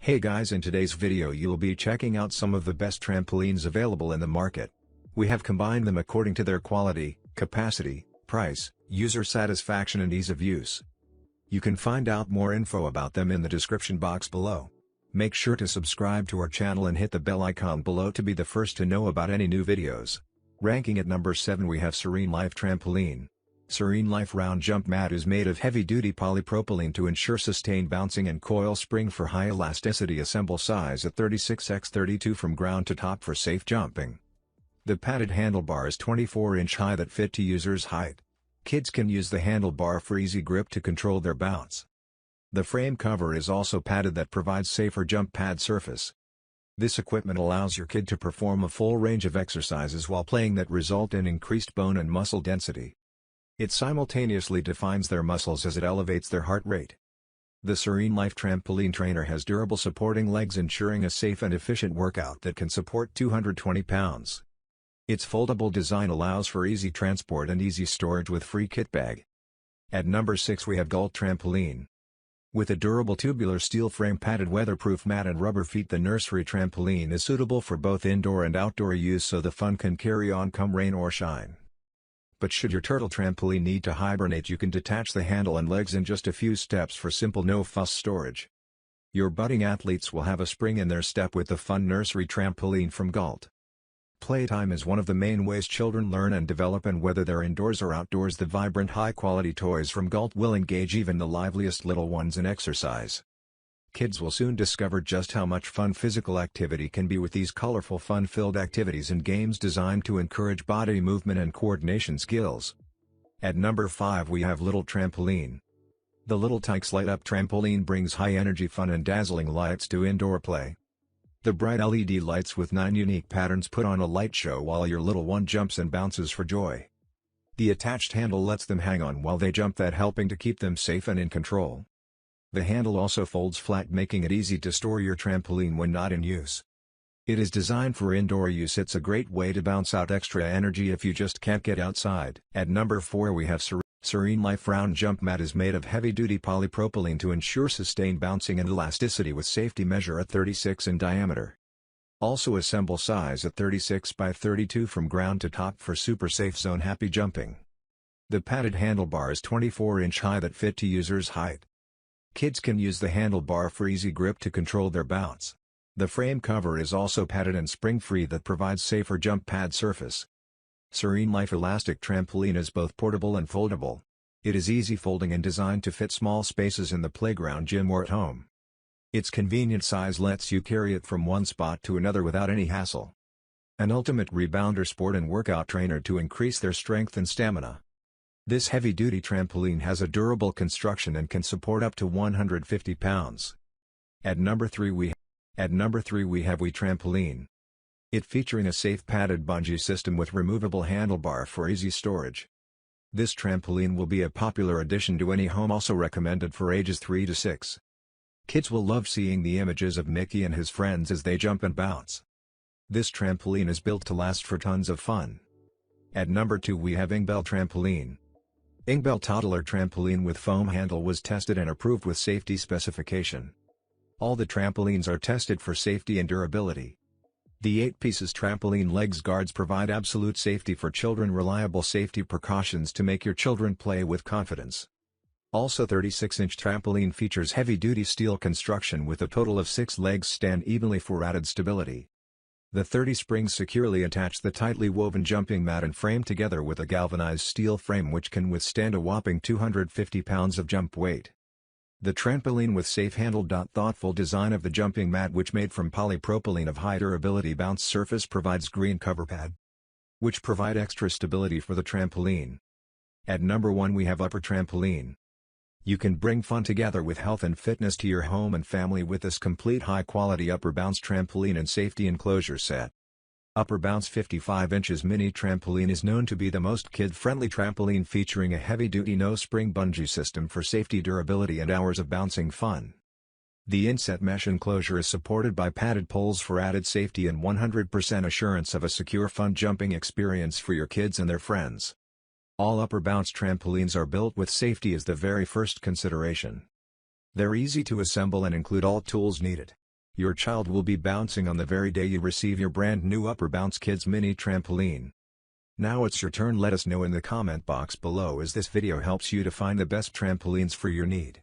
Hey guys, in today's video you'll be checking out some of the best trampolines available in the market. We have combined them according to their quality, capacity, price, user satisfaction and ease of use. You can find out more info about them in the description box below. Make sure to subscribe to our channel and hit the bell icon below to be the first to know about any new videos. Ranking at number 7 we have SereneLife Trampoline. SereneLife round jump mat is made of heavy-duty polypropylene to ensure sustained bouncing and coil spring for high elasticity. Assemble size at 36x32 from ground to top for safe jumping. The padded handlebar is 24-inch high that fit to user's height. Kids can use the handlebar for easy grip to control their bounce. The frame cover is also padded that provides safer jump pad surface. This equipment allows your kid to perform a full range of exercises while playing that result in increased bone and muscle density. It simultaneously defines their muscles as it elevates their heart rate. The SereneLife Trampoline trainer has durable supporting legs ensuring a safe and efficient workout that can support 220 pounds. Its foldable design allows for easy transport and easy storage with free kit bag. At number 6 we have Galt Trampoline. With a durable tubular steel frame, padded weatherproof mat and rubber feet, the Nursery Trampoline is suitable for both indoor and outdoor use so the fun can carry on come rain or shine. But should your turtle trampoline need to hibernate, you can detach the handle and legs in just a few steps for simple no-fuss storage. Your budding athletes will have a spring in their step with the fun Nursery Trampoline from Galt. Playtime is one of the main ways children learn and develop, and whether they're indoors or outdoors, the vibrant high-quality toys from Galt will engage even the liveliest little ones in exercise. Kids will soon discover just how much fun physical activity can be with these colorful fun-filled activities and games designed to encourage body movement and coordination skills. At number 5 we have Little Trampoline. The Little Tikes light-up trampoline brings high-energy fun and dazzling lights to indoor play. The bright LED lights with 9 unique patterns put on a light show while your little one jumps and bounces for joy. The attached handle lets them hang on while they jump, that helping to keep them safe and in control. The handle also folds flat, making it easy to store your trampoline when not in use. It is designed for indoor use. It's a great way to bounce out extra energy if you just can't get outside. At number 4 we have SereneLife round jump mat is made of heavy-duty polypropylene to ensure sustained bouncing and elasticity with safety measure at 36 in diameter. Also assemble size at 36 by 32 from ground to top for super safe zone happy jumping. The padded handlebar is 24-inch high that fit to user's height. Kids can use the handlebar for easy grip to control their bounce. The frame cover is also padded and spring-free that provides safer jump pad surface. SereneLife Elastic Trampoline is both portable and foldable. It is easy folding and designed to fit small spaces in the playground, gym or at home. Its convenient size lets you carry it from one spot to another without any hassle. An ultimate rebounder sport and workout trainer to increase their strength and stamina. This heavy-duty trampoline has a durable construction and can support up to 150 pounds. At number 3 we have WeTrampoline. It featuring a safe padded bungee system with removable handlebar for easy storage. This trampoline will be a popular addition to any home, also recommended for ages 3 to 6. Kids will love seeing the images of Mickey and his friends as they jump and bounce. This trampoline is built to last for tons of fun. At number 2 we have Galt Trampoline. Galt Toddler Trampoline with foam handle was tested and approved with safety specification. All the trampolines are tested for safety and durability. The 8 pieces trampoline legs guards provide absolute safety for children. Reliable safety precautions to make your children play with confidence. Also 36-inch trampoline features heavy-duty steel construction with a total of 6 legs stand evenly for added stability. The 30 springs securely attach the tightly woven jumping mat and frame together with a galvanized steel frame which can withstand a whopping 250 pounds of jump weight. The trampoline with safe handle. Thoughtful design of the jumping mat, which made from polypropylene of high durability bounce surface, provides green cover pad, which provide extra stability for the trampoline. At number 1 we have Upper Trampoline. You can bring fun together with health and fitness to your home and family with this complete high-quality upper bounce trampoline and safety enclosure set. Upper Bounce 55 inches mini trampoline is known to be the most kid-friendly trampoline, featuring a heavy-duty no-spring bungee system for safety, durability and hours of bouncing fun. The inset mesh enclosure is supported by padded poles for added safety and 100% assurance of a secure fun jumping experience for your kids and their friends. All upper bounce trampolines are built with safety as the very first consideration. They're easy to assemble and include all tools needed. Your child will be bouncing on the very day you receive your brand new Upper Bounce Kids mini trampoline. Now it's your turn. Let us know in the comment box below as this video helps you to find the best trampolines for your need.